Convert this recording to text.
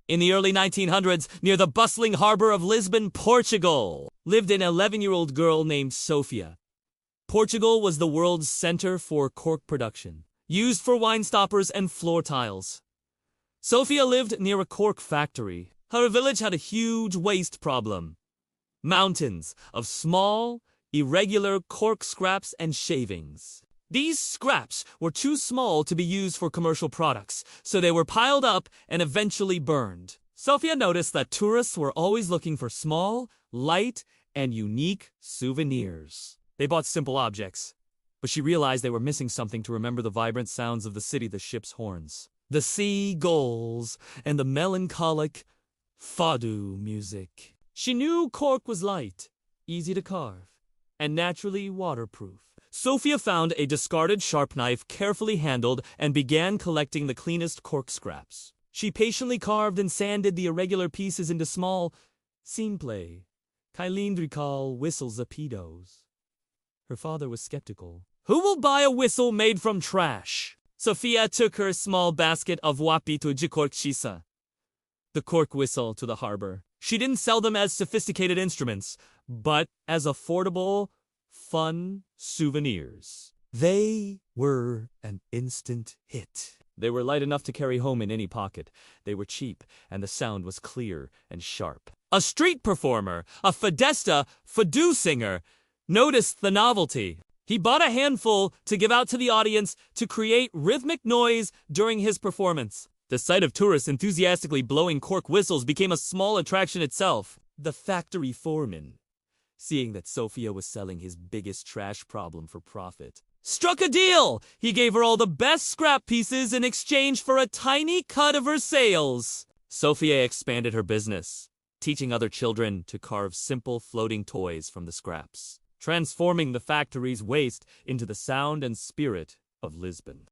In the early 1900s, near the bustling harbor of Lisbon, Portugal, lived an 11-year-old girl named Sofia. Portugal was the world's center for cork production, used for wine stoppers and floor tiles. Sofia lived near a cork factory. Her village had a huge waste problem. Mountains of small, irregular cork scraps and shavings. These scraps were too small to be used for commercial products, so they were piled up and eventually burned. Sofia noticed that tourists were always looking for small, light, and unique souvenirs. They bought simple objects, but she realized they were missing something to remember the vibrant sounds of the city, the ship's horns, the seagulls, and the melancholic fado music. She knew cork was light, easy to carve, and naturally waterproof. Sofia found a discarded sharp knife carefully handled and began collecting the cleanest cork scraps. She patiently carved and sanded the irregular pieces into small, simple, cylindrical whistles apitos. Her father was skeptical. Who will buy a whistle made from trash? Sofia took her small basket of Apito de Cortiça, the cork whistle, to the harbor. She didn't sell them as sophisticated instruments, but as affordable, fun souvenirs. They were an instant hit. They were light enough to carry home in any pocket. They were cheap, and the sound was clear and sharp. A street performer, a fado singer, noticed the novelty. He bought a handful to give out to the audience to create rhythmic noise during his performance. The sight of tourists enthusiastically blowing cork whistles became a small attraction itself. The factory foreman, seeing that Sofia was selling his biggest trash problem for profit, struck a deal. He gave her all the best scrap pieces in exchange for a tiny cut of her sales. Sofia expanded her business, teaching other children to carve simple floating toys from the scraps, transforming the factory's waste into the sound and spirit of Lisbon.